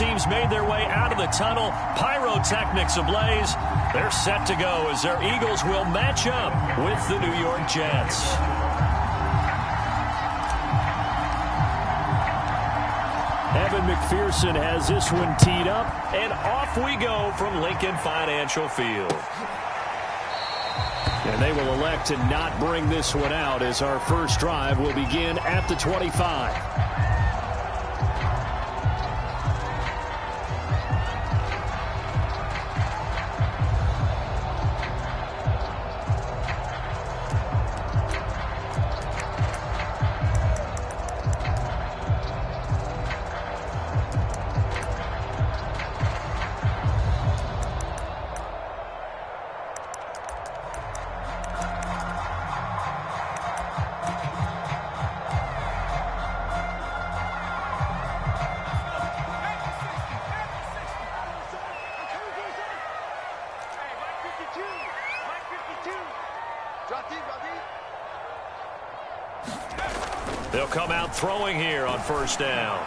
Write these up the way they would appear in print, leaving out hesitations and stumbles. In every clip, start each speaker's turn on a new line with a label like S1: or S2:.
S1: teams made their way out of the tunnel. Pyrotechnics ablaze. They're set to go as their Eagles will match up with the New York Jets. Evan McPherson has this one teed up, and off we go from Lincoln Financial Field. And they will elect to not bring this one out as our first drive will begin at the 25. They'll come out throwing here on first down.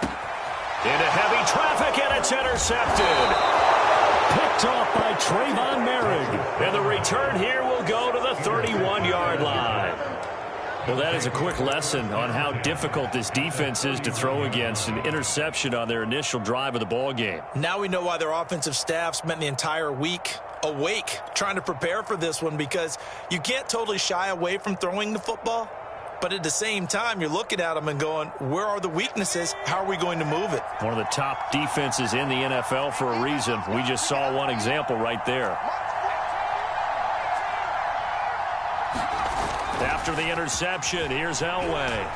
S1: Into heavy traffic, and it's intercepted. Picked off by Trayvon Merrick. And the return here will go to the 31-yard line. Well, that is a quick lesson on how difficult this defense is to throw against. An interception on their initial drive of the ball game.
S2: Now we know why their offensive staff spent the entire week awake trying to prepare for this one, because you can't totally shy away from throwing the football. But at the same time, you're looking at them and going, where are the weaknesses? How are we going to move it?
S1: One of the top defenses in the NFL for a reason. We just saw one example right there. After the interception, here's Elway.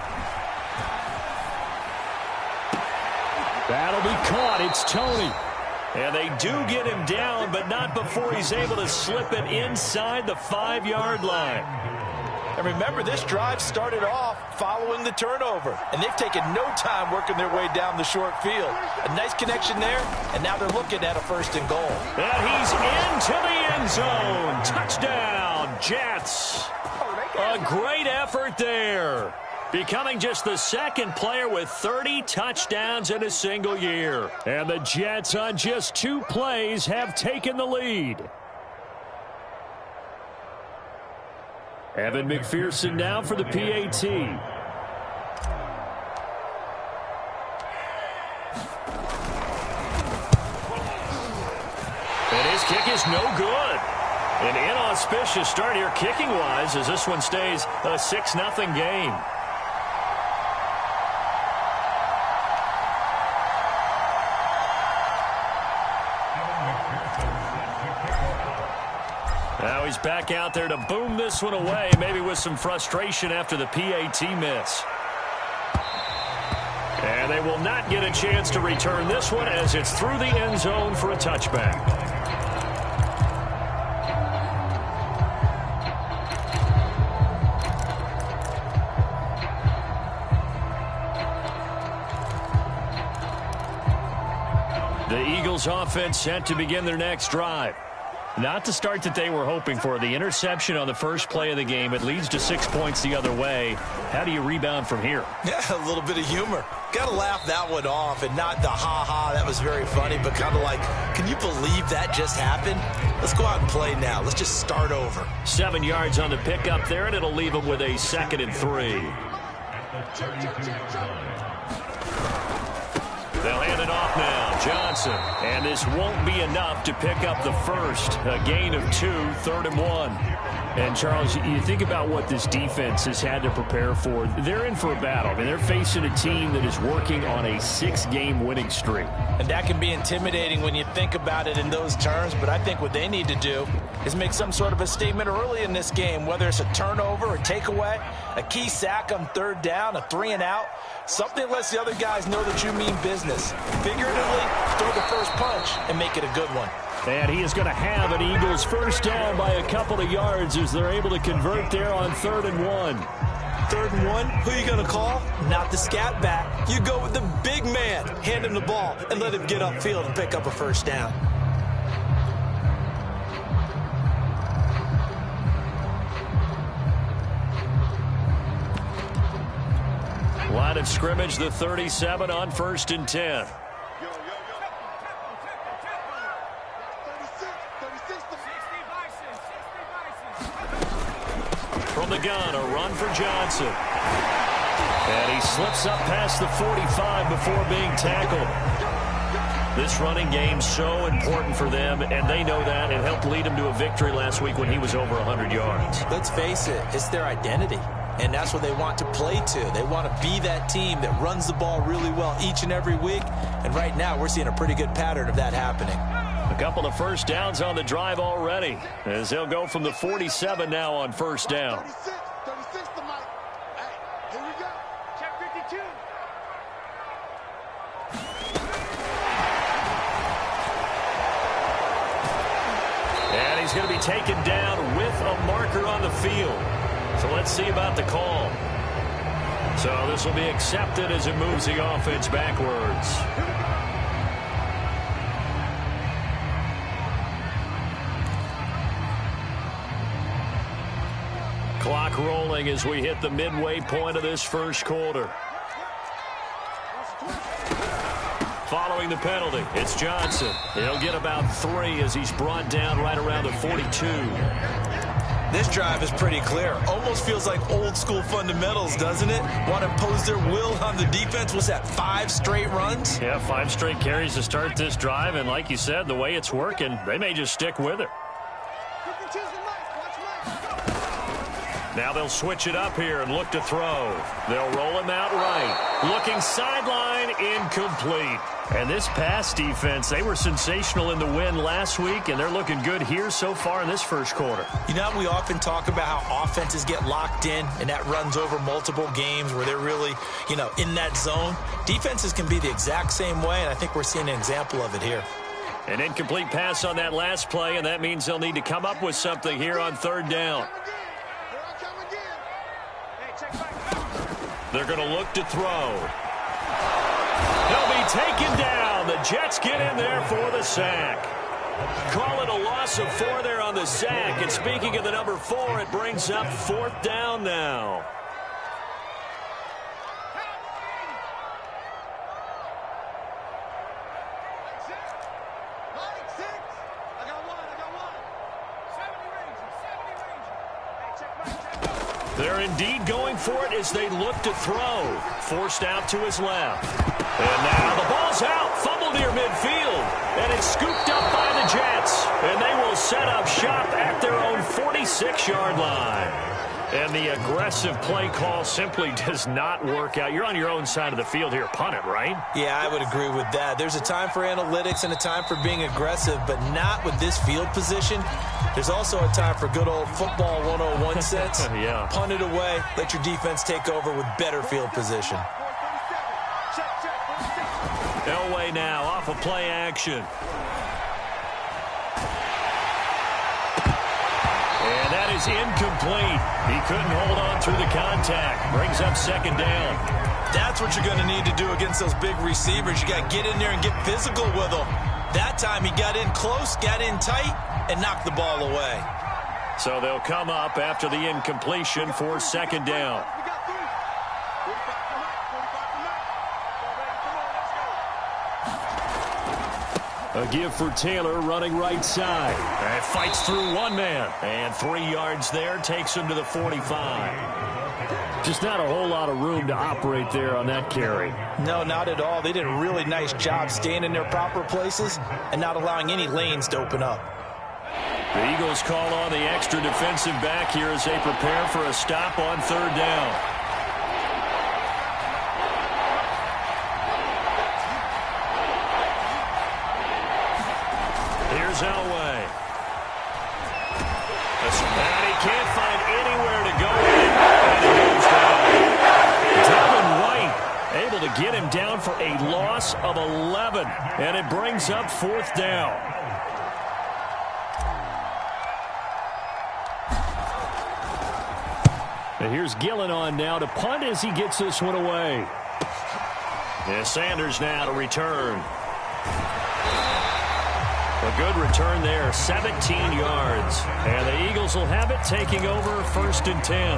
S1: That'll be caught. It's Tony. And they do get him down, but not before he's able to slip it inside the 5-yard line.
S2: And remember, this drive started off following the turnover, and they've taken no time working their way down the short field. A nice connection there, and now they're looking at a 1st and goal.
S1: And he's into the end zone. Touchdown, Jets. A great effort there. Becoming just the second player with 30 touchdowns in a single year. And the Jets on just 2 plays have taken the lead. Evan McPherson now for the PAT. And his kick is no good. An inauspicious start here kicking-wise as this one stays a 6-0 game. Now he's back out there to boom this one away, maybe with some frustration after the PAT miss. And they will not get a chance to return this one as it's through the end zone for a touchback. The Eagles offense set to begin their next drive. Not the start that they were hoping for. The interception on the first play of the game. It leads to 6 points the other way. How do you rebound from here?
S2: Yeah, a little bit of humor. Got to laugh that one off, and not the ha-ha, that was very funny, but kind of like, can you believe that just happened? Let's go out and play now. Let's just start over.
S1: 7 yards on the pickup there, and it'll leave them with a 2nd and 3. They'll hand it off now. Johnson. And this won't be enough to pick up the first. A gain of 2, 3rd and 1. And, Charles, you think about what this defense has had to prepare for. They're in for a battle. I mean, they're facing a team that is working on a 6-game winning streak.
S2: And that can be intimidating when you think about it in those terms. But I think what they need to do is make some sort of a statement early in this game, whether it's a turnover, a takeaway, a key sack on 3rd down, a 3-and-out. Something that lets the other guys know that you mean business. Figuratively, throw the first punch and make it a good one.
S1: And he is going to have an Eagles first down by a couple of yards as they're able to convert there on 3rd and 1.
S2: 3rd and 1, who are you going to call? Not the scat back. You go with the big man. Hand him the ball and let him get upfield and pick up a first down.
S1: Line of scrimmage, the 37 on 1st and 10. From the gun, a run for Johnson. And he slips up past the 45 before being tackled. This running game's so important for them, and they know that. It helped lead them to a victory last week when he was over 100 yards.
S2: Let's face it, it's their identity, and that's what they want to play to. They want to be that team that runs the ball really well each and every week, and right now we're seeing a pretty good pattern of that happening.
S1: A couple of first downs on the drive already, as they'll go from the 47 now on first down.
S3: 36 to Mike. Hey, here we go. Check 52.
S1: And he's going to be taken down with a marker on the field. So let's see about the call. So this will be accepted as it moves the offense backwards. Clock rolling as we hit the midway point of this first quarter. Following the penalty, it's Johnson. He'll get about 3 as he's brought down right around the 42.
S2: This drive is pretty clear. Almost feels like old school fundamentals, doesn't it? Want to impose their will on the defense. Was that 5 straight runs?
S1: Yeah, 5 straight carries to start this drive. And like you said, the way it's working, they may just stick with it. Now they'll switch it up here and look to throw. They'll roll him out right. Looking sideline, incomplete. And this pass defense, they were sensational in the win last week, and they're looking good here so far in this first quarter.
S2: You know, we often talk about how offenses get locked in, and that runs over multiple games where they're really, in that zone. Defenses can be the exact same way, and I think we're seeing an example of it here.
S1: An incomplete pass on that last play, and that means they'll need to come up with something here on third down. They're going to look to throw. He'll be taken down. The Jets get in there for the sack. Call it a loss of 4 there on the sack. And speaking of the number 4, it brings up 4th down now. They're indeed going for it as they look to throw. Forced out to his left. And now the ball's out. Fumble near midfield. And it's scooped up by the Jets. And they will set up shop at their own 46-yard line. And the aggressive play call simply does not work out. You're on your own side of the field here. Punt it, right?
S2: Yeah, I would agree with that. There's a time for analytics and a time for being aggressive, but not with this field position. There's also a time for good old football 101 sense.
S1: Yeah.
S2: Punt it away. Let your defense take over with better field position.
S1: Elway now off of play action. And that is incomplete. He couldn't hold on through the contact. Brings up 2nd down.
S2: That's what you're going to need to do against those big receivers. You got to get in there and get physical with them. That time he got in close, got in tight, and knocked the ball away.
S1: So they'll come up after the incompletion for 2nd down. A give for Taylor running right side. And fights through one man. And 3 yards there, takes him to the 45. Just not a whole lot of room to operate there on that carry.
S2: No, not at all. They did a really nice job staying in their proper places and not allowing any lanes to open up.
S1: The Eagles call on the extra defensive back here as they prepare for a stop on 3rd down. Here's Elway. And he can't find anywhere to go in, and he goes down. Devin White able to get him down for a loss of 11, and it brings up 4th down. And here's Gillen on now to punt as he gets this one away. And Sanders now to return. A good return there, 17 yards. And the Eagles will have it, taking over 1st and 10.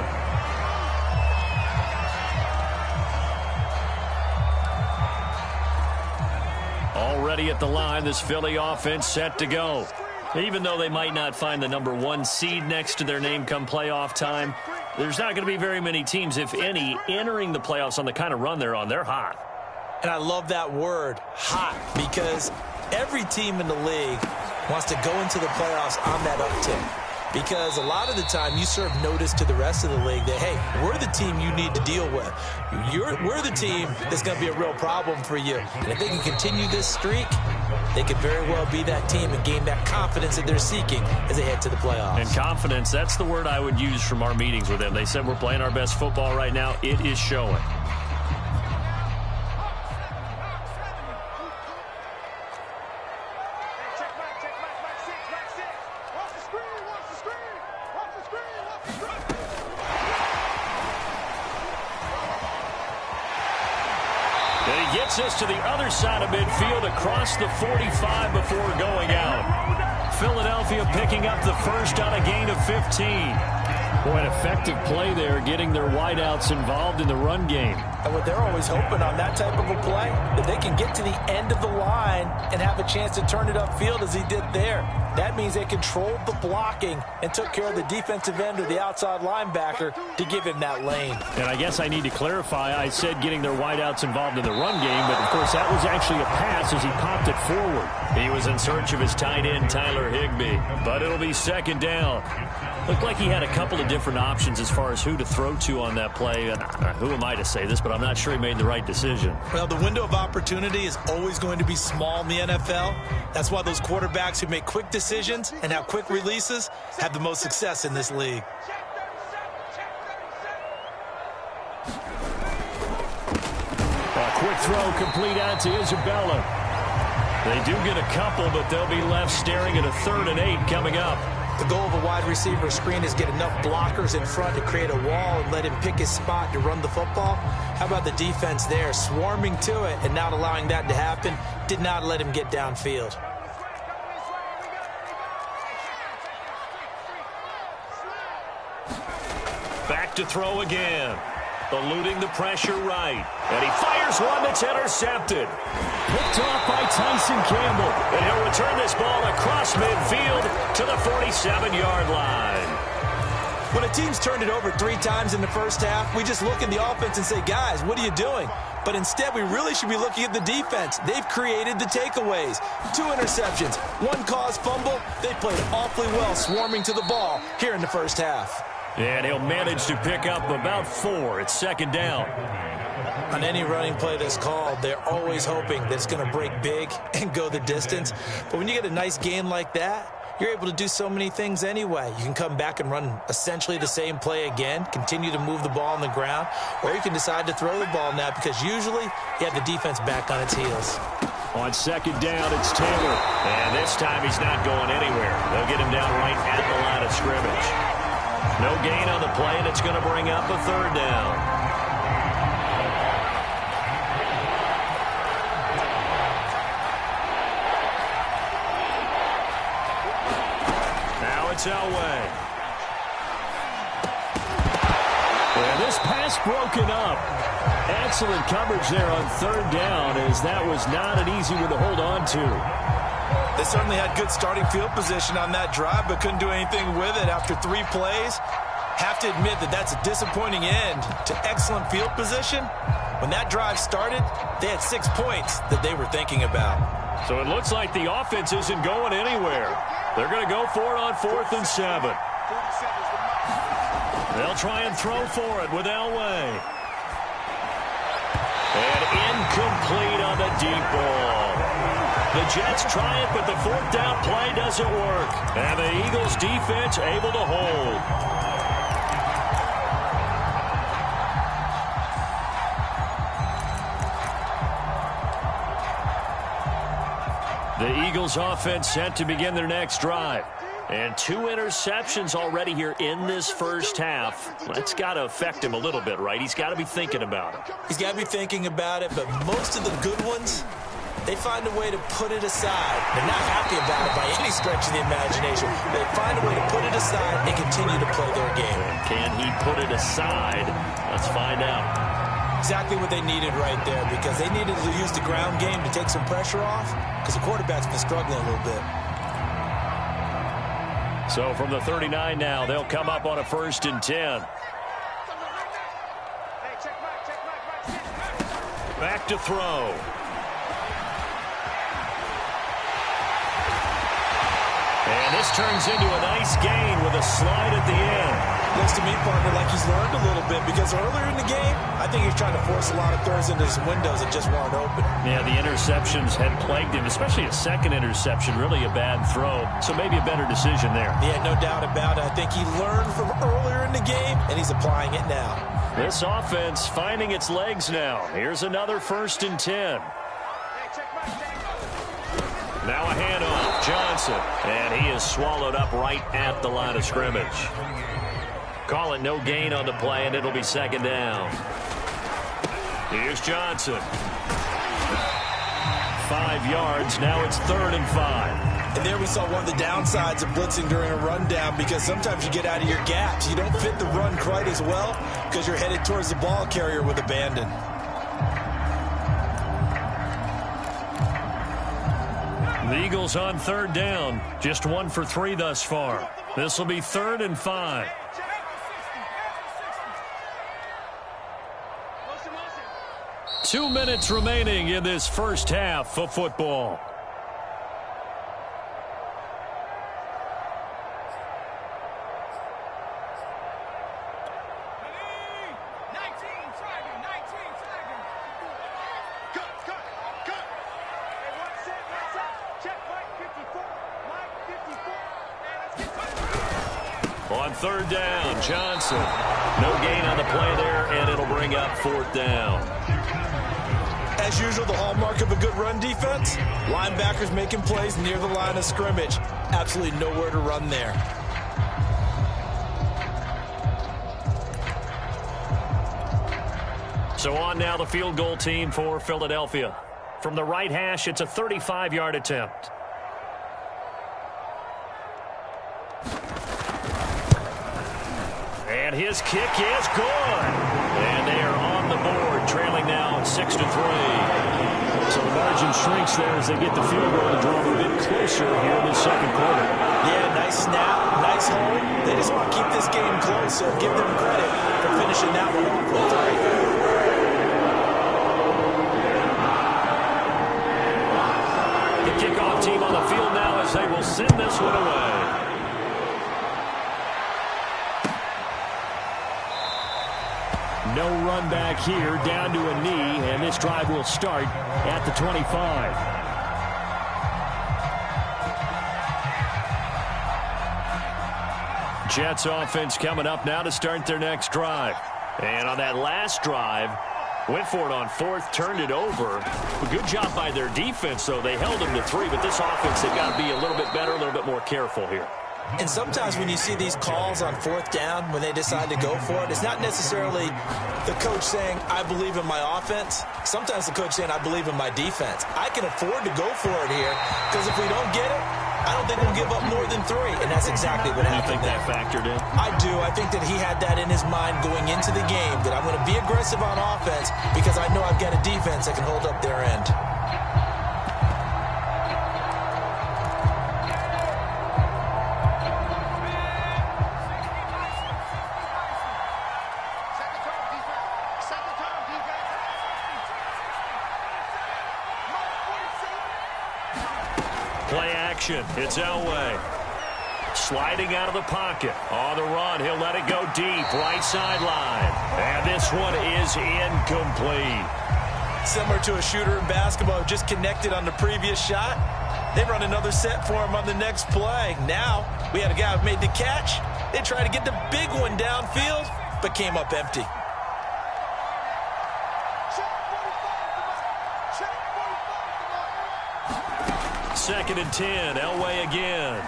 S1: Already at the line, this Philly offense set to go. Even though they might not find the number 1 seed next to their name come playoff time, there's not going to be very many teams, if any, entering the playoffs on the kind of run they're on. They're hot.
S2: And I love that word, hot, because every team in the league wants to go into the playoffs on that uptick. Because a lot of the time you serve notice to the rest of the league that, hey, we're the team you need to deal with. We're the team that's going to be a real problem for you. And if they can continue this streak, they could very well be that team and gain that confidence that they're seeking as they head to the playoffs.
S1: And confidence, that's the word I would use from our meetings with them. They said we're playing our best football right now. It is showing. Gets us to the other side of midfield across the 45 before going out. Philadelphia picking up the first on a gain of 15. Boy, an effective play there, getting their wideouts involved in the run game.
S2: And what they're always hoping on that type of a play, that they can get to the end of the line and have a chance to turn it upfield as he did there. That means they controlled the blocking and took care of the defensive end or the outside linebacker to give him that lane.
S1: And I guess I need to clarify, I said getting their wideouts involved in the run game, but of course that was actually a pass as he popped it forward. He was in search of his tight end, Tyler Higbee, but it'll be second down. Looked like he had a couple of different options as far as who to throw to on that play. And who am I to say this, but I'm not sure he made the right decision.
S2: Well, the window of opportunity is always going to be small in the NFL. That's why those quarterbacks who make quick decisions and have quick releases have the most success in this league.
S1: A quick throw complete out to Isabella. They do get a couple, but they'll be left staring at a 3rd and 8 coming up.
S2: The goal of a wide receiver screen is get enough blockers in front to create a wall and let him pick his spot to run the football. How about the defense there, swarming to it and not allowing that to happen? Did not let him get downfield.
S1: Back to throw again. Eluding the pressure right. And he fires one that's intercepted. Picked off by Tyson Campbell. And he'll return this ball across midfield to the 47-yard line.
S2: When a team's turned it over 3 times in the first half, we just look at the offense and say, guys, what are you doing? But instead, we really should be looking at the defense. They've created the takeaways. 2 interceptions, 1 caused fumble. They played awfully well swarming to the ball here in the first half.
S1: And he'll manage to pick up about 4. It's second down.
S2: On any running play that's called, they're always hoping that it's going to break big and go the distance. But when you get a nice gain like that, you're able to do so many things anyway. You can come back and run essentially the same play again, continue to move the ball on the ground, or you can decide to throw the ball now because usually you have the defense back on its heels.
S1: On second down, it's Taylor. And this time he's not going anywhere. They'll get him down right at the line of scrimmage. No gain on the play, and it's going to bring up a 3rd down. Now it's Elway. And this pass broken up. Excellent coverage there on 3rd down, as that was not an easy one to hold on to.
S2: They certainly had good starting field position on that drive, but couldn't do anything with it after 3 plays. Have to admit that that's a disappointing end to excellent field position. When that drive started, they had 6 points that they were thinking about.
S1: So it looks like the offense isn't going anywhere. They're going to go for it on 4th and 7. They'll try and throw for it with Elway. And incomplete on the deep ball. The Jets try it, but the 4th down play doesn't work. And the Eagles defense able to hold. The Eagles offense set to begin their next drive. And 2 interceptions already here in this first half. That's got to affect him a little bit, right? He's got to be thinking about it.
S2: He's got to be thinking about it, but most of the good ones, they find a way to put it aside. They're not happy about it by any stretch of the imagination. They find a way to put it aside and continue to play their game.
S1: Can he put it aside? Let's find out.
S2: Exactly what they needed right there, because they needed to use the ground game to take some pressure off, because the quarterback's been struggling a little bit.
S1: So from the 39 now, they'll come up on a 1st and 10. Back to throw. And this turns into a nice gain with a slide at the end.
S2: Looks to me, partner, like he's learned a little bit because earlier in the game, I think he's trying to force a lot of throws into some windows that just weren't open.
S1: Yeah, the interceptions had plagued him, especially a second interception, really a bad throw. So maybe a better decision there.
S2: Yeah, no doubt about it. I think he learned from earlier in the game, and he's applying it now.
S1: This offense finding its legs now. Here's another 1st and 10. Now a handoff, Johnson. And he is swallowed up right at the line of scrimmage. Call it no gain on the play, and it'll be 2nd down. Here's Johnson. 5 yards. Now it's 3rd and 5.
S2: And there we saw one of the downsides of blitzing during a rundown because sometimes you get out of your gaps. You don't fit the run quite as well because you're headed towards the ball carrier with abandon.
S1: The Eagles on 3rd down. Just 1 for 3 thus far. This will be 3rd and 5. Two minutes remaining in this first half of football. On 3rd down, Johnson. No gain on the play there, and it'll bring up 4th down.
S2: As usual, the hallmark of a good run defense, linebackers making plays near the line of scrimmage. Absolutely nowhere to run there.
S1: So on now the field goal team for Philadelphia. From the right hash, it's a 35-yard attempt. And his kick is good. And they are on the board, trailing now 6-3. So the margin shrinks there as they get the field goal to draw them a bit closer here in the 2nd quarter.
S2: Yeah, nice snap, nice hold. They just want to keep this game close, so give them credit for finishing that one off with 3.
S1: The kickoff team on the field now as they will send this one away. No run back here, down to a knee, and this drive will start at the 25. Jets offense coming up now to start their next drive. And on that last drive, went for it on 4th, turned it over. A good job by their defense, though. They held them to 3, but this offense, they've got to be a little bit better, a little bit more careful here.
S2: And sometimes when you see these calls on 4th down, when they decide to go for it, it's not necessarily the coach saying, I believe in my offense. Sometimes the coach saying, I believe in my defense. I can afford to go for it here because if we don't get it, I don't think we'll give up more than 3. And that's exactly what happened.
S1: You think that factored in?
S2: I do. I think that he had that in his mind going into the game, that I'm going to be aggressive on offense because I know I've got a defense that can hold up their end.
S1: Play action. It's Elway. Sliding out of the pocket. On the run, he'll let it go deep. Right sideline. And this one is incomplete.
S2: Similar to a shooter in basketball, just connected on the previous shot. They run another set for him on the next play. Now, we had a guy who made the catch. They tried to get the big one downfield, but came up empty.
S1: Second and 10. Elway again.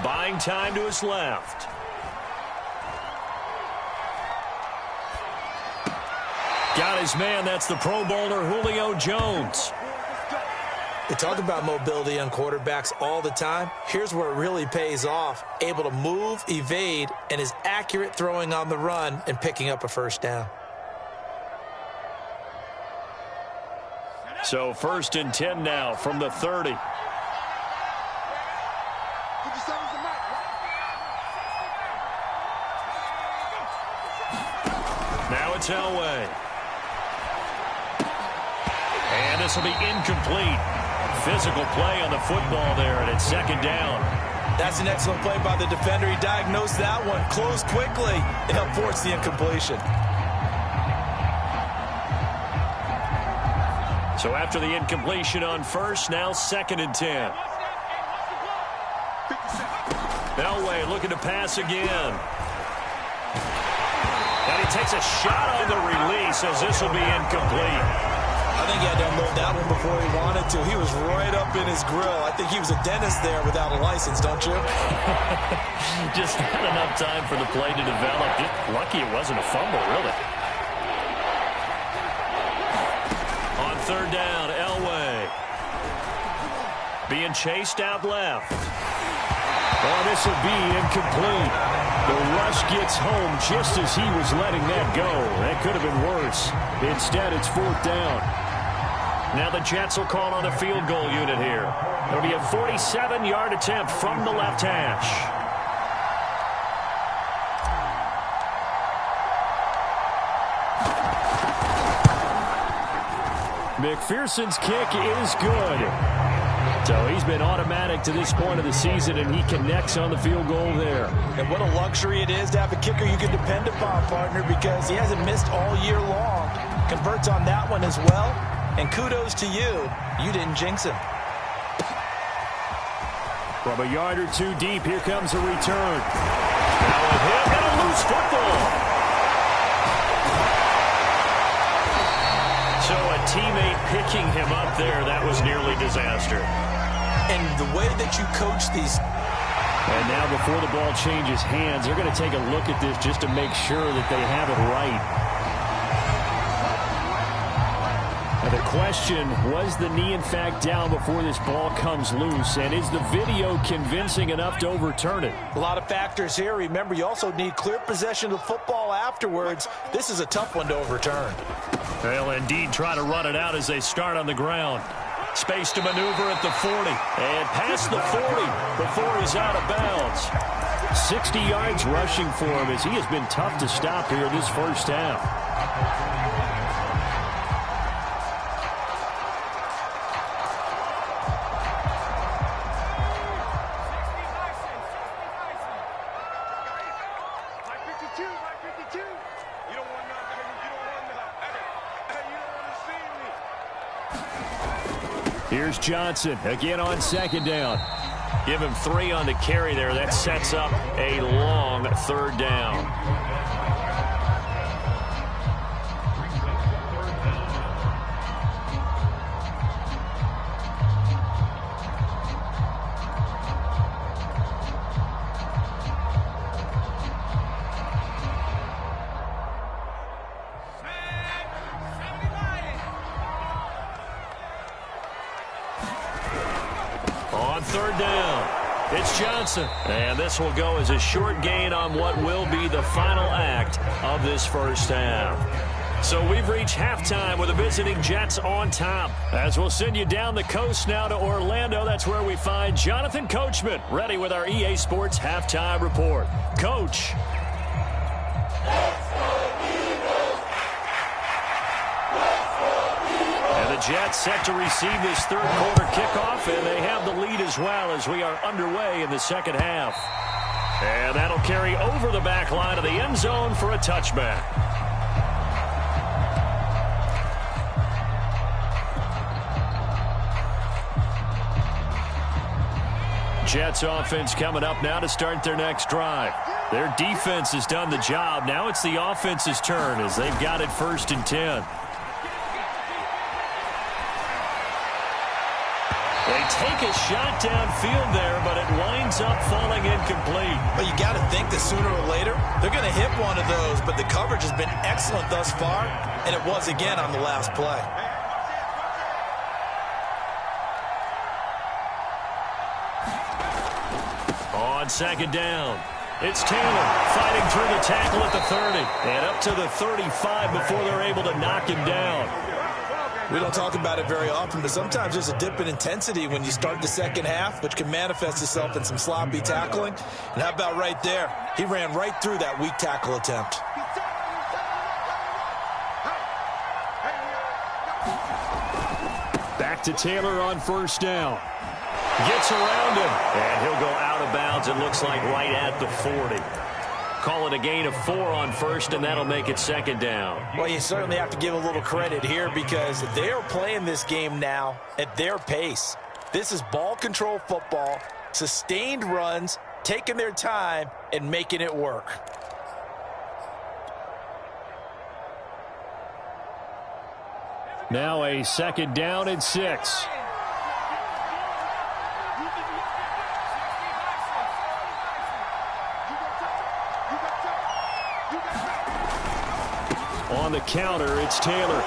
S1: Buying time to his left. Got his man. That's the Pro Bowler Julio Jones.
S2: They talk about mobility on quarterbacks all the time. Here's where it really pays off. Able to move, evade, and is accurate throwing on the run and picking up a 1st down.
S1: So 1st and 10 now from the 30. Now it's Elway. this will be incomplete. Physical play on the football there, and it's second down.
S2: That's an excellent play by the defender. He diagnosed that one, closed quickly, and helped force the incompletion.
S1: So after the incompletion on first, now 2nd and 10. Elway looking to pass again. And he takes a shot on the release as this will be incomplete.
S2: I think he had to unload that one before he wanted to. He was right up in his grill. I think he was a dentist there without a license, don't you?
S1: Just not enough time for the play to develop. Just lucky it wasn't a fumble, really. On 3rd down, Elway. Being chased out left.
S4: Oh, this will be incomplete. The rush gets home just as he was letting that go. That could have been worse. Instead, it's 4th down.
S1: Now the Jets will call on a field goal unit here. It'll be a 47-yard attempt from the left hash.
S4: McPherson's kick is good. So he's been automatic to this point of the season, and he connects on the field goal there.
S2: And what a luxury it is to have a kicker you can depend upon, partner, because he hasn't missed all year long. Converts on that one as well. And kudos to you. You didn't jinx him.
S4: From a yard or two deep, here comes a return.
S1: Now with him and a loose football. So a teammate picking him up there, that was nearly disaster.
S2: And the way that you coach these.
S4: And now before the ball changes hands, they're going to take a look at this just to make sure that they have it right. Now the question, was the knee in fact down before this ball comes loose? And is the video convincing enough to overturn it?
S2: A lot of factors here. Remember, you also need clear possession of football afterwards. This is a tough one to overturn.
S1: They'll indeed try to run it out as they start on the ground. Space to maneuver at the 40. And past the 40 before he's out of bounds.
S4: 60 yards rushing for him as he has been tough to stop here this first half. Here's Johnson again on 2nd down.
S1: Give him 3 on the carry there. That sets up a long 3rd down. On 3rd down, it's Johnson. And this will go as a short gain on what will be the final act of this first half. So we've reached halftime with the visiting Jets on top. As we'll send you down the coast now to Orlando, that's where we find Jonathan Coachman ready with our EA Sports halftime report. Coach. Jets set to receive this 3rd quarter kickoff, and they have the lead as well as we are underway in the 2nd half. And that'll carry over the back line of the end zone for a touchback. Jets offense coming up now to start their next drive. Their defense has done the job. Now it's the offense's turn as they've got it 1st and 10. They take a shot downfield there, but it winds up falling incomplete.
S2: But you got to think that sooner or later, they're going to hit one of those, but the coverage has been excellent thus far, and it was again on the last play.
S1: On 2nd down, it's Taylor fighting through the tackle at the 30 and up to the 35 before they're able to knock him down.
S2: We don't talk about it very often, but sometimes there's a dip in intensity when you start the 2nd half, which can manifest itself in some sloppy tackling. And how about right there? He ran right through that weak tackle attempt.
S4: back to Taylor on first down.
S1: Gets around him, and he'll go out of bounds, it looks like, right at the 40. Call it a gain of 4 on first, and that'll make it second down.
S2: Well, you certainly have to give a little credit here because they are playing this game now at their pace. This is ball control football, sustained runs, taking their time, and making it work.
S4: Now a second down and 6. On the counter, it's Taylor.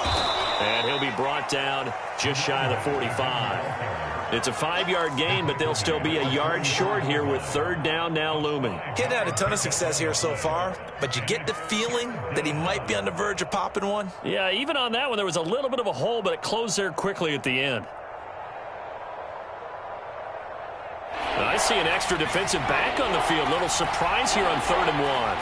S1: And he'll be brought down just shy of the 45. It's a 5-yard gain, but they'll still be a yard short here with third down now looming.
S2: Getting had a ton of success here so far, but you get the feeling that he might be on the verge of popping one.
S1: Yeah, even on that one, there was a little bit of a hole, but it closed there quickly at the end. I see an extra defensive back on the field. Little surprise here on 3rd and 1.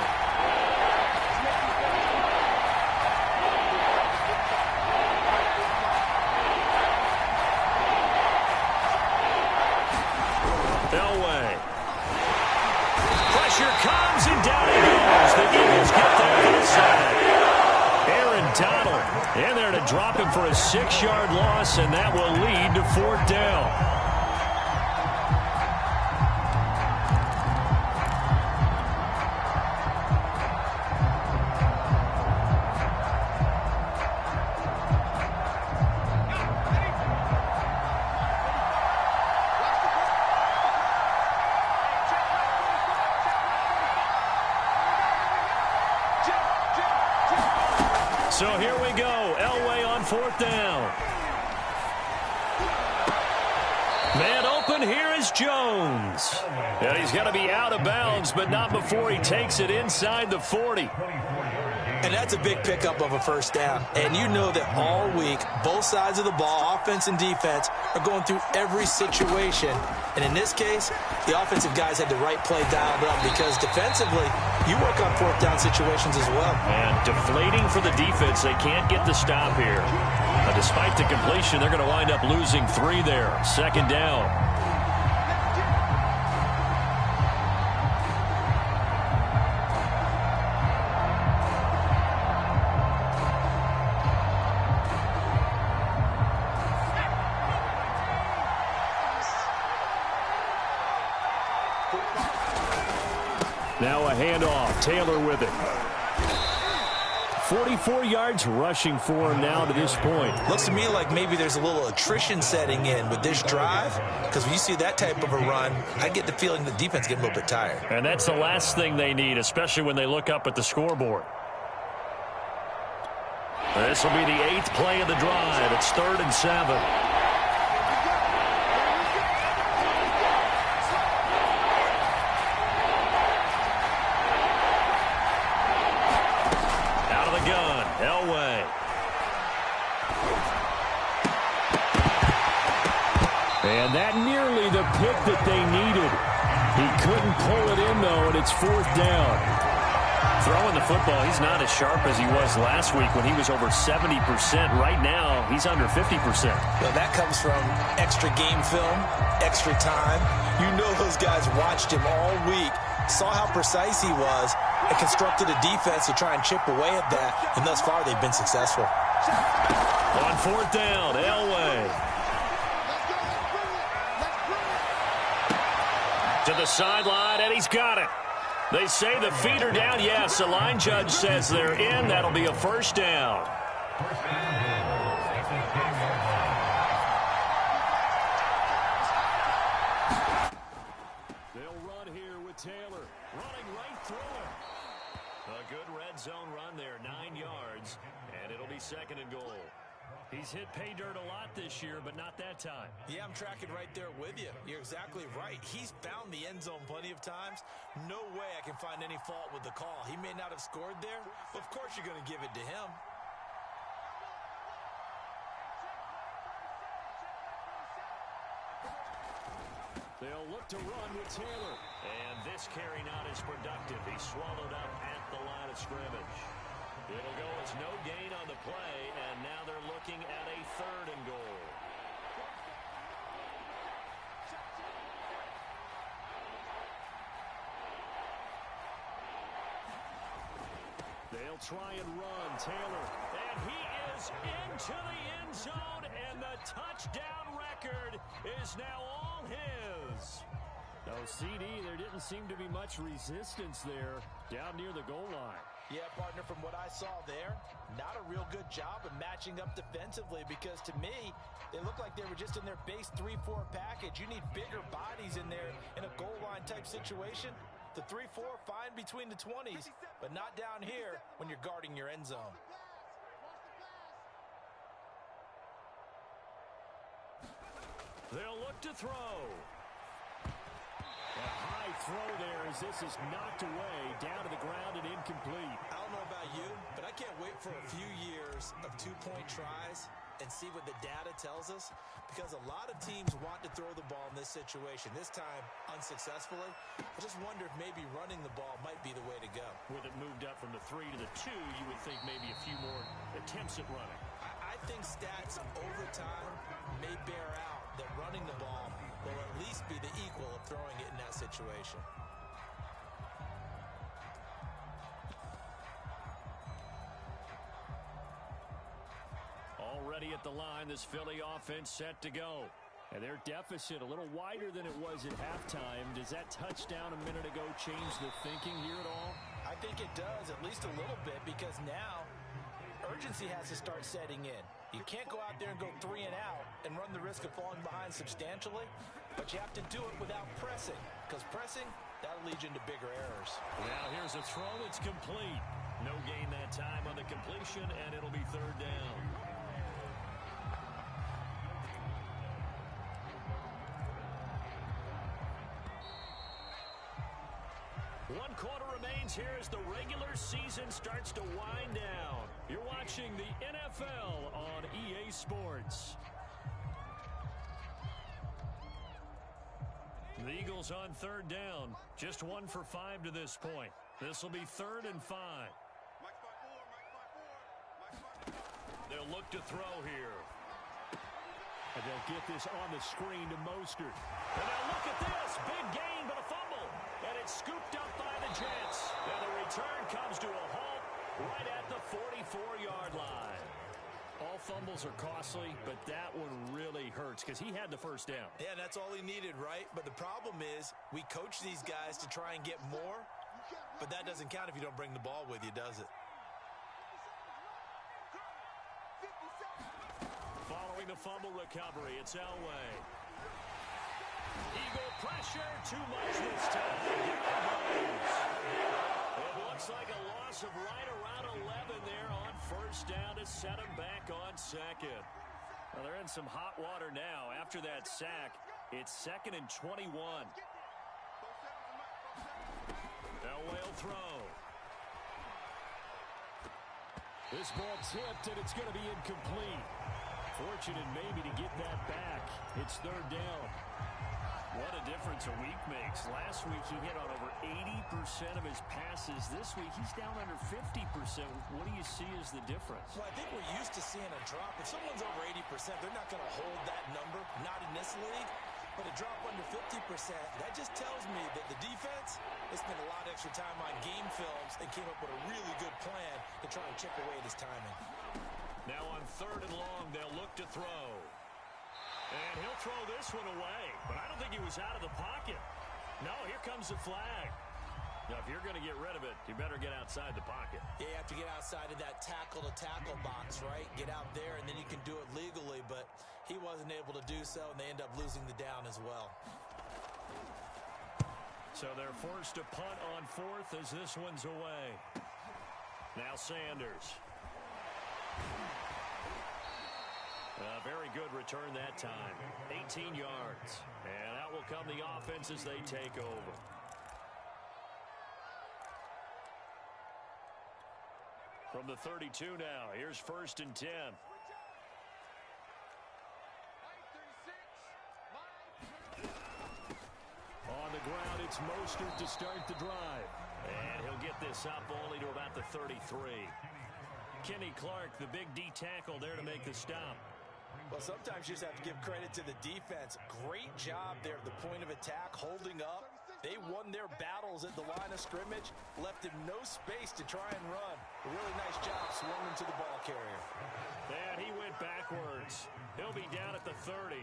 S1: Pressure comes, and down he goes. The Eagles get there for the sack. Aaron Donald in there to drop him for a 6-yard loss, and that will lead to 4th down. So here we go. Elway on 4th down. Man open, here is Jones. And he's got to be out of bounds, but not before he takes it inside the 40.
S2: And that's a big pickup of a first down. And you know that all week, both sides of the ball, offense and defense, are going through every situation. And in this case, the offensive guys had the right play dialed up because defensively, you work on 4th down situations as well.
S1: And deflating for the defense. They can't get the stop here. Despite the completion, they're going to wind up losing 3 there. 2nd down. Now a handoff. Taylor with it. 44 yards rushing for him now to this point.
S2: Looks to me like maybe there's a little attrition setting in with this drive, because when you see that type of a run, I get the feeling the defense getting a little bit tired.
S1: And that's the last thing they need, especially when they look up at the scoreboard. This will be the 8th play of the drive. It's 3rd and 7. Elway.
S4: And that nearly the pick that they needed. He couldn't pull it in, though, and it's 4th down.
S1: Throwing the football, he's not as sharp as he was last week when he was over 70%. Right now, he's under 50%.
S2: Well, that comes from extra game film, extra time. You know those guys watched him all week, saw how precise he was, and constructed a defense to try and chip away at that, and thus far they've been successful.
S1: On 4th down, Elway. To the sideline, and he's got it. They say the feet are down. Yes, the line judge says they're in. That'll be a 1st down.
S4: They'll run here with Taylor. Running right through him.
S1: A good red zone run there, 9 yards, and it'll be 2nd and goal.
S4: He's hit pay dirt a lot this year, but not that time.
S2: Yeah, I'm tracking right there with you. You're exactly right. He's found the end zone plenty of times. No way I can find any fault with the call. He may not have scored there, but of course you're going to give it to him.
S4: They'll look to run with Taylor.
S1: And this carry not as productive. He swallowed up at the line of scrimmage. It'll go as no gain on the play, and now they're looking at a 3rd and goal.
S4: They'll try and run. Taylor.
S1: And he is into the end zone, and the touchdown record is now all his.
S4: No, CD, there didn't seem to be much resistance there down near the goal line.
S2: Yeah, partner, from what I saw there, not a real good job of matching up defensively because to me, they looked like they were just in their base 3-4 package. You need bigger bodies in there in a goal line type situation. The 3-4, fine between the 20s, but not down here when you're guarding your end zone.
S1: They'll look to throw.
S4: A high throw there as this is knocked away, down to the ground and incomplete.
S2: I don't know about you, but I can't wait for a few years of two-point tries and see what the data tells us, because a lot of teams want to throw the ball in this situation, this time unsuccessfully. I just wonder if maybe running the ball might be the way to go.
S4: With it moved up from the 3 to the 2, you would think maybe a few more attempts at running.
S2: I think stats over time may bear out that running the ball will at least be the equal of throwing it in that situation.
S4: Already at the line, this Philly offense set to go. And their deficit a little wider than it was at halftime. Does that touchdown a minute ago change the thinking here at all?
S2: I think it does, at least a little bit, because now urgency has to start setting in. You can't go out there and go 3 and out and run the risk of falling behind substantially, but you have to do it without pressing, because pressing, that'll lead you into bigger errors.
S1: Now here's a throw. It's complete. No gain that time on the completion, and it'll be third down. One quarter remains here as the regular season starts to wind down. You're watching the NFL on EA Sports. The Eagles on third down. Just 1 for 5 to this point. This will be 3rd and 5. They'll look to throw here.
S4: And they'll get this on the screen to Mostert.
S1: And now look at this. Big gain, but a fumble. And it's scooped up by the Jets. And the return comes to a halt right at the 44-yard line.
S4: All fumbles are costly, but that one really hurts because he had the first down.
S2: Yeah, that's all he needed, right? But the problem is we coach these guys to try and get more, but that doesn't count if you don't bring the ball with you, does it?
S1: Following the fumble recovery, it's Elway. Eagle pressure, too much this time. It looks like a loss of right around 11 there on first down to set him back on second.
S4: Well, they're in some hot water now. After that sack, it's 2nd and 21.
S1: Elway will throw.
S4: This ball tipped, and it's going to be incomplete. Fortunate maybe to get that back. It's 3rd down.
S1: What a difference a week makes. Last week he hit on over 80% of his passes. This week he's down under 50%. What do you see as the difference?
S2: Well, I think we're used to seeing a drop. If someone's over 80%, they're not going to hold that number, not in this league. But a drop under 50%, that just tells me that the defense has spent a lot of extra time on game films and came up with a really good plan to try and chip away at his timing.
S1: Now on 3rd and long, they'll look to throw. And he'll throw this one away. But I don't think he was out of the pocket. No, here comes the flag. Now, if you're going to get rid of it, you better get outside the pocket.
S2: Yeah, you have to get outside of that tackle-to-tackle box, right? Get out there, and then you can do it legally. But he wasn't able to do so, and they end up losing the down as well.
S1: So they're forced to punt on 4th as this one's away. Now Sanders. A very good return that time. 18 yards. And out will come the offense as they take over. From the 32 now, here's 1st and 10.
S4: On the ground, it's Mostert to start the drive.
S1: And he'll get this up only to about the 33. Kenny Clark, the big D tackle there to make the stop.
S2: Well, sometimes you just have to give credit to the defense. Great job there at the point of attack, holding up They won their battles at the line of scrimmage, left him no space to try and run. A really nice job swinging to the ball carrier.
S1: And he went backwards. He'll be down at the 30.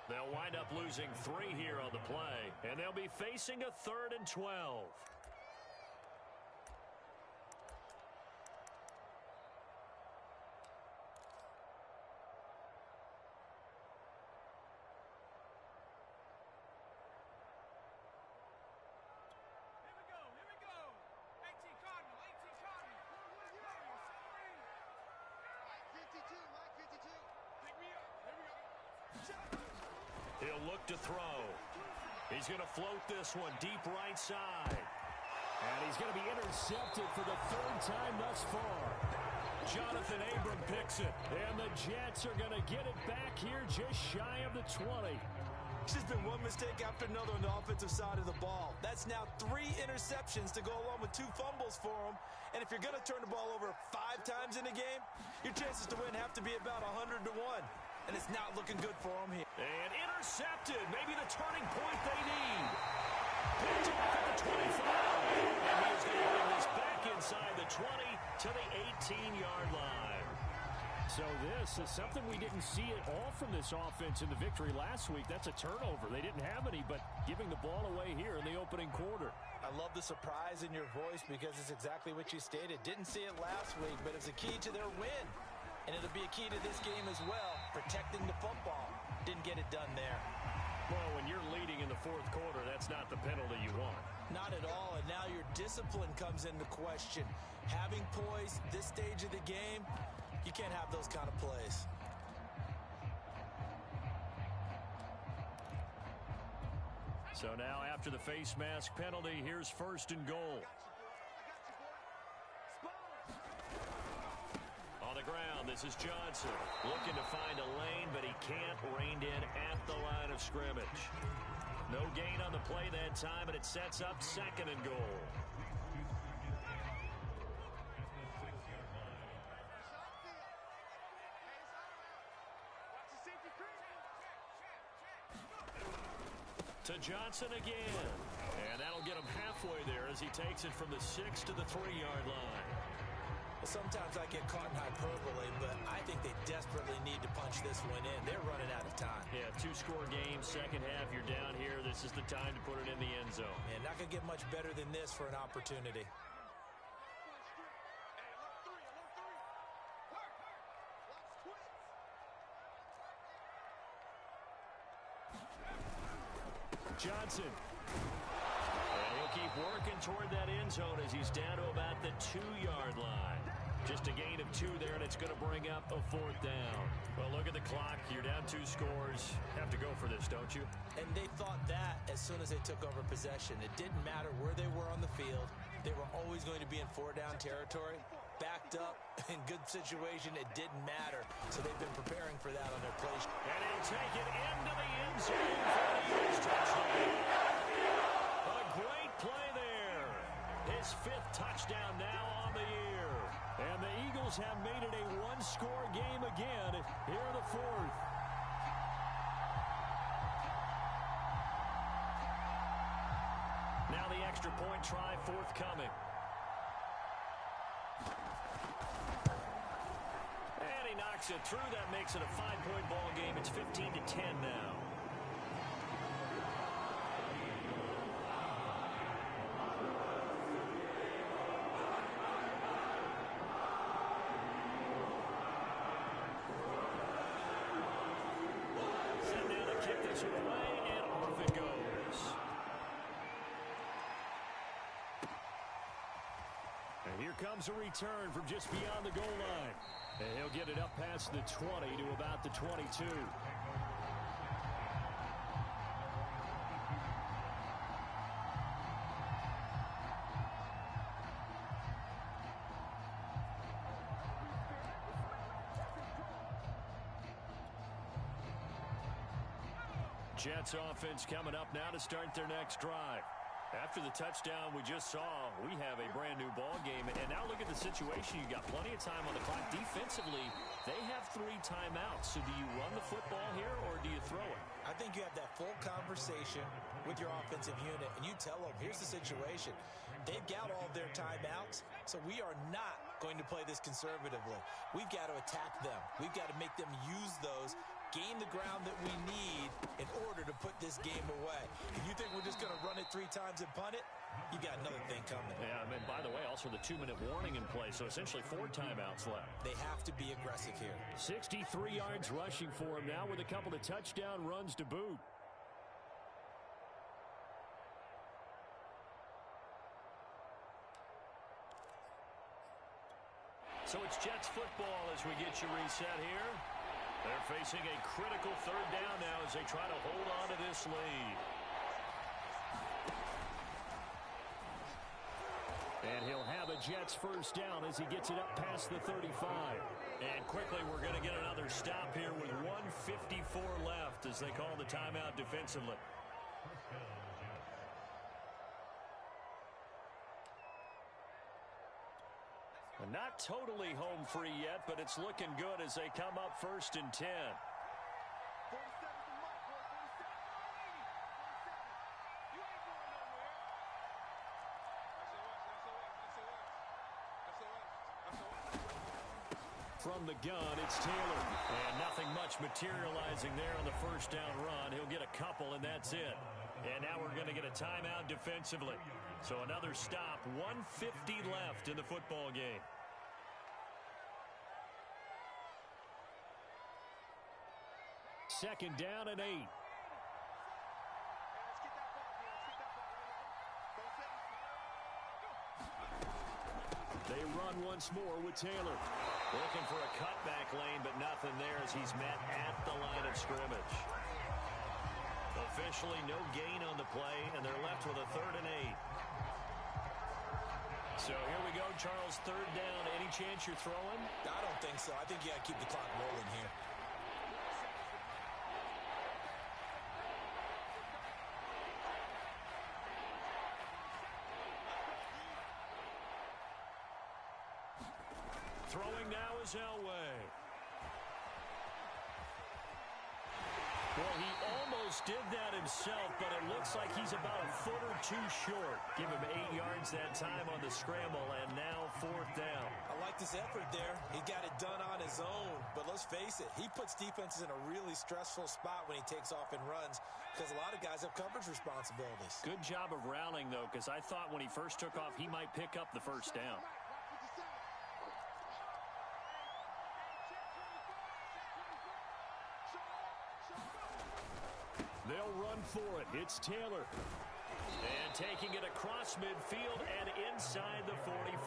S1: They'll wind up losing 3 here on the play, and they'll be facing a 3rd and 12. He'll look to throw. He's going to float this one deep right side.
S4: And he's going to be intercepted for the 3rd time thus far.
S1: Jonathan Abram picks it.
S4: And the Jets are going to get it back here just shy of the 20.
S2: It's just been one mistake after another on the offensive side of the ball. That's now 3 interceptions to go along with 2 fumbles for him. And if you're going to turn the ball over 5 times in a game, your chances to win have to be about 100 to 1. And it's not looking good for him here.
S1: And intercepted. Maybe the turning point they need. Picked off at the 25. And he's going to bring this back inside the 20 to the 18-yard line.
S4: So this is something we didn't see at all from this offense in the victory last week. That's a turnover. They didn't have any, but giving the ball away here in the opening quarter.
S2: I love the surprise in your voice because it's exactly what you stated. Didn't see it last week, but it's a key to their win. And it'll be a key to this game as well, protecting the football. Didn't get it done there.
S1: Well, when you're leading in the 4th quarter, that's not the penalty you want.
S2: Not at all, and now your discipline comes into question. Having poise this stage of the game, you can't have those kind of plays.
S1: So now after the face mask penalty, here's 1st and goal. On the ground, this is Johnson. Looking to find a lane, but he can't. Reined in at the line of scrimmage. No gain on the play that time, and it sets up 2nd and goal. To Johnson again. And that'll get him halfway there as he takes it from the 6 to the 3-yard line.
S2: Well, sometimes I get caught in hyperbole, but I think they desperately need to punch this one in. They're running out of time.
S1: Yeah, 2-score game, second half, you're down here. This is the time to put it in the end zone.
S2: And not going to get much better than this for an opportunity.
S1: Johnson. And he'll keep working toward that end zone as he's down to about the 2-yard line. Just a gain of 2 there, and it's going to bring up a 4th down. Well, look at the clock. You're down 2 scores. Have to go for this, don't you?
S2: And they thought that as soon as they took over possession. It didn't matter where they were on the field. They were always going to be in 4-down territory. Backed up, in good situation, it didn't matter. So they've been preparing for that on their play.
S1: And he'll take it into the end zone for the Eagles touchdown. A great play there. His 5th touchdown now on the year.
S4: And the Eagles have made it a 1-score game again here in the 4th.
S1: Now the extra point try forthcoming. And he knocks it through. That makes it a 5-point ball game. It's 15-10 now.
S4: Comes a return from just beyond the goal line. And he'll get it up past the 20 to about the 22.
S1: Jets offense coming up now to start their next drive.
S4: After the touchdown we just saw, we have a brand new ball game. And now look at the situation. You got plenty of time on the clock. Defensively, they have 3 timeouts. So do you run the football here or do you throw it?
S2: I think you have that full conversation with your offensive unit, and you tell them, here's the situation. They've got all their timeouts, so we are not going to play this conservatively. We've got to attack them. We've got to make them use those, gain the ground that we need in order to put this game away. If you think we're just going to run it 3 times and punt it, you got another thing coming.
S4: Yeah, I mean, by the way, also the 2-minute warning in play, so essentially 4 timeouts left.
S2: They have to be aggressive here.
S4: 63 yards rushing for him now with a couple of touchdown runs to boot. So it's Jets football as we get you reset here. They're facing a critical 3rd down now as they try to hold on to this lead. And he'll have a Jets 1st down as he gets it up past the 35. And quickly we're going to get another stop here with 1:54 left as they call the timeout defensively. Not totally home free yet, but it's looking good as they come up 1st and 10. From the gun, it's Taylor. And nothing much materializing there on the 1st down run. He'll get a couple, and that's it. And now we're going to get a timeout defensively. So another stop, 1:50 left in the football game. Second down and 8. They run once more with Taylor. Looking for a cutback lane, but nothing there as he's met at the line of scrimmage. Officially no gain on the play, and they're left with a 3rd and 8. So here we go, Charles, 3rd down. Any chance you're throwing?
S2: I don't think so. I think you got to keep the clock rolling here.
S4: Throwing now is Elway. Well, he almost did that himself, but it looks like he's about a foot or 2 short. Give him 8 yards that time on the scramble, and now 4th down.
S2: I like this effort there. He got it done on his own, but let's face it, he puts defenses in a really stressful spot when he takes off and runs because a lot of guys have coverage responsibilities.
S4: Good job of rallying, though, because I thought when he first took off, he might pick up the 1st down. They'll run for it. It's Taylor. And taking it across midfield and inside the 45.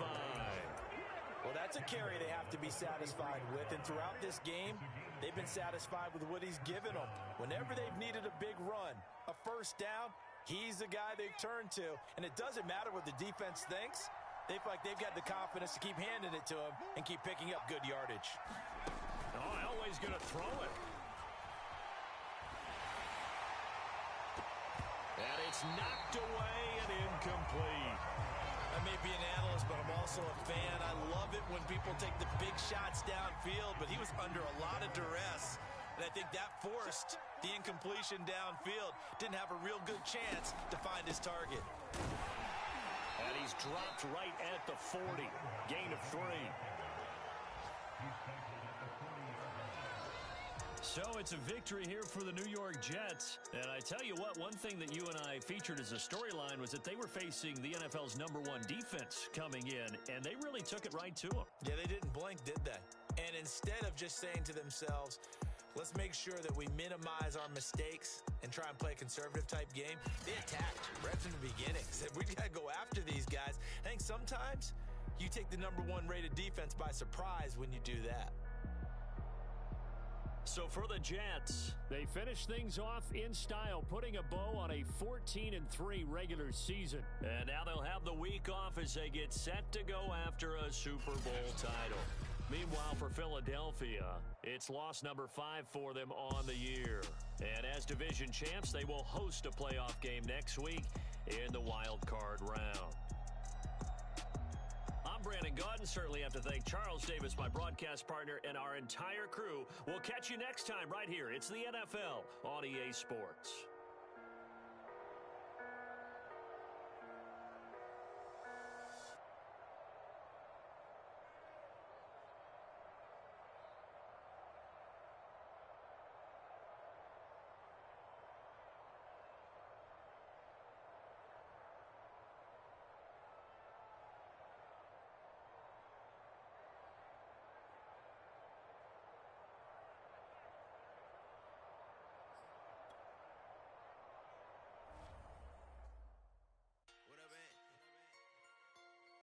S2: Well, that's a carry they have to be satisfied with. And throughout this game, they've been satisfied with what he's given them. Whenever they've needed a big run, a 1st down, he's the guy they've turned to. And it doesn't matter what the defense thinks. They feel like they've got the confidence to keep handing it to him and keep picking up good yardage.
S4: Oh, Elway's going to throw it. And it's knocked away and incomplete.
S2: I may be an analyst, but I'm also a fan. I love it when people take the big shots downfield, but he was under a lot of duress. And I think that forced the incompletion downfield. Didn't have a real good chance to find his target.
S4: And he's dropped right at the 40. Gain of 3. So it's a victory here for the New York Jets. And I tell you what, one thing that you and I featured as a storyline was that they were facing the NFL's #1 defense coming in, and they really took it right to them.
S2: Yeah, they didn't blink, did they? And instead of just saying to themselves, let's make sure that we minimize our mistakes and try and play a conservative-type game, they attacked right from the beginning. Said, we got to go after these guys. I think sometimes you take the #1 rated defense by surprise when you do that.
S4: So for the Jets, they finish things off in style, putting a bow on a 14-3 regular season. And now they'll have the week off as they get set to go after a Super Bowl title. Meanwhile, for Philadelphia, it's loss number 5 for them on the year. And as division champs, they will host a playoff game next week. in the wild card round. I'm Brandon Gaudin. Certainly have to thank Charles Davis, my broadcast partner, and our entire crew. We'll catch you next time right here. It's the NFL on EA Sports.